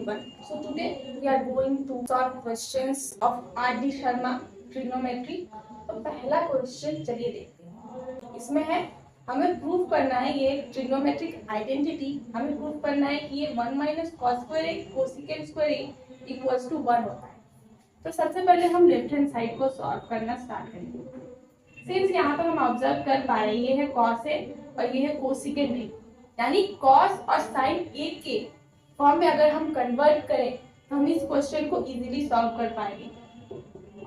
everyone. So today we are going to solve questions of R.D. Sharma trigonometry. तो पहला question चलिए देखते हैं। इसमें है हमें प्रूव करना है ये ट्रिग्नोमेट्रिक आइडेंटिटी, हमें प्रूव करना है कि ये 1 minus cos square A cosecant square A equals to 1 होता है। तो सबसे पहले हम लेफ्ट हैंड साइड को सॉल्व करना स्टार्ट करेंगे। सिंस यहाँ पर हम ऑब्जर्व कर पा रहे हैं ये है कॉस ए और ये है कोसिकेंट ए, यानी कॉस और साइन ए के फॉर्म में अगर हम कन्वर्ट करें तो हम इस क्वेश्चन को इजीली सॉल्व कर पाएंगे।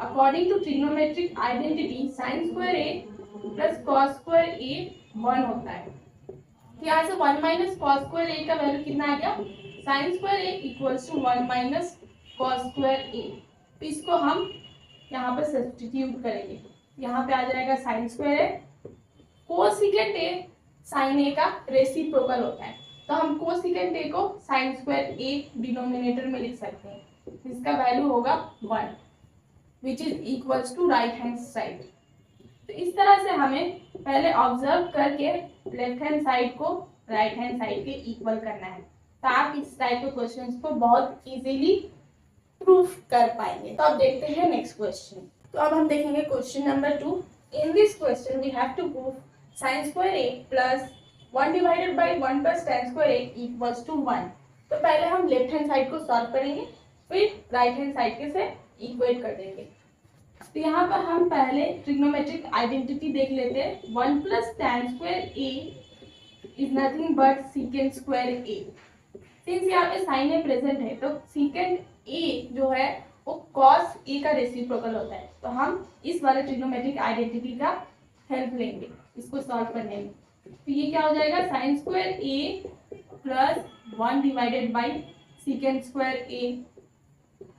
According to trigonometric identity sine square A plus cos square A 1 होता है। तो यहाँ से 1 माइनस कॉस स्क्वायर ए का वैल्यू कितना आ गया, sine square A equals to 1 minus cos square A. तो इसको हम यहाँ पर सब्स्टिट्यूट करेंगे, यहाँ पे आ जाएगा sine square A, cosecant A sine A का रेसिप्रोकल होता है, तो हम कोसिकेंट ए को साइन स्क्वायर ए डिनोमिनेटर में लिख सकते हैं, जिसका वैल्यू होगा 1 which is equals to right hand side. तो इस तरह से हमें पहले ऑब्जर्व करके लेफ्ट हैंड साइड को राइट हैंड साइड के इक्वल करना है, तो आप इस टाइप के क्वेश्चंस को बहुत इजीली प्रूफ कर पाएंगे। तो अब देखते हैं नेक्स्ट क्वेश्चन। तो अब हम देखेंगे question number 2। In this question we have to prove sin square a plus 1 divided by 1 plus tan square a equals to 1। तो पहले हम लेफ्ट हैंड साइड को सॉल्व करेंगे, फिर राइट हैंड साइड के से इक्वेट कर देंगे। तो यहाँ पर हम पहले ट्रिग्नोमेट्रिक आइडेंटिटी देख लेते हैं। 1 plus tan square a is nothing but secant square a। Since यहाँ पे साइन ए प्रेजेंट है तो secant a जो है वो cos a का रेसिप्रोकल होता है, तो हम इस वाले ट्रिग्नोमेट्रिक आइडेंटिटी का हेल्प लेंगे इसको सॉल्व करने में। तो ये क्या हो जाएगा, sine square A plus 1 divided by secant square A.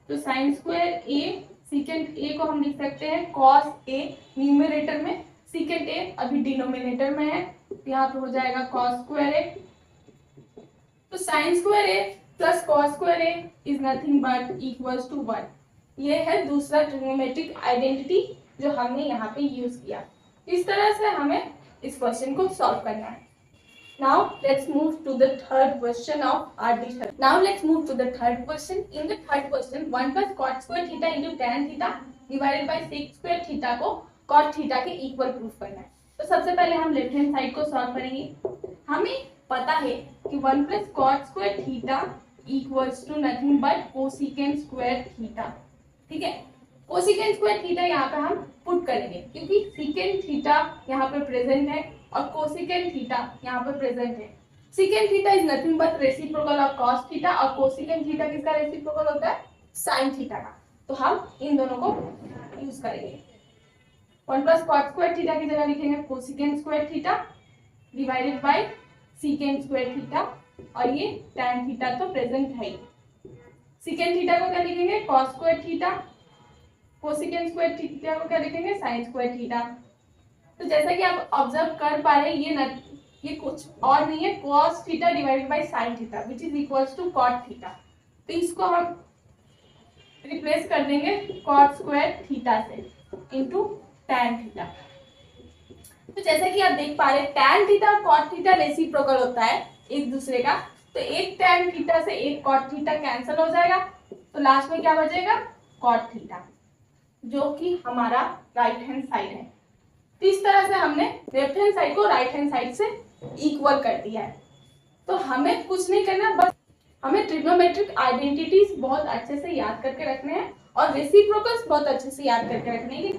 तो sine square A secant A को हम लिख सकते हैं कॉस ए न्यूमरेटर में, सीकेंट ए अभी डिनोमिनेटर में है, यहाँ पे हो जाएगा कॉस स्क्वायर ए। तो sine square A plus cos square A is nothing but equals to 1। ये है दूसरा ट्रिग्नोमेट्रिक आइडेंटिटी जो हमने यहाँ पे यूज किया। इस तरह से हमें इस क्वेश्चन को सॉल्व करना है। Now let's move to the third question of R.D. Sharma. Now let's move to the third question. In the third question, 1 plus cot square theta into tan theta divided by sec square theta को cot theta के equal proof करना है। तो सबसे पहले हम left hand side को solve करेंगे। हमें पता है कि 1 plus cot square theta equals to nothing but cosecant square theta। ठीक है, कोसिकेंट स्क्वायर थीटा यहाँ पे हम पुट करेंगे क्योंकि सीकेंट थीटा यहाँ पे प्रेजेंट है और कोसिकेंट थीटा यहाँ पे प्रेजेंट है। Secant theta is nothing but reciprocal of cos theta और कोसिकेंट थीटा किसका रेसिप्रोकल होता है, साइन थीटा का। तो हम इन दोनों को यूज करेंगे। 1 प्लस कॉट स्क्वायर थीटा की जगह लिखेंगे cosecant square theta divided by secant square theta, और ये टैन थीटा तो प्रेजेंट है ही। सीकेंट थीटा को क्या लिखेंगे, cos square theta, cosecant square theta को क्या लिखेंगे, साइन स्क्वायर थीटा। तो जैसा कि आप ऑब्जर्व कर पा रहे हैं ये कुछ और नहीं है, cos theta divided by sine theta which is equals to cot theta. तो इसको हम रिप्लेस कर देंगे कॉट स्क्वायर थीटा से इनटू टैन थीटा। तो जैसा कि आप देख पा रहे हैं टैन थीटा और कॉट थीटा रेसिप्रोकल होता है एक दूसरे का, तो एक टैन थीटा से एक कॉट थीटा कैंसिल हो जाएगा, तो लास्ट में क्या बचेगा, कॉट थीटा, जो कि हमारा राइट हैंड साइड है। तो इस तरह से हमने लेफ्ट हैंड साइड को राइट हैंड साइड से इक्वल कर दिया है। तो हमें कुछ नहीं करना, बस हमें ट्रिग्नोमेट्रिक आइडेंटिटीज बहुत अच्छे से याद करके रखने हैं और रेसिप्रोकल्स बहुत अच्छे से याद करके रखने हैं।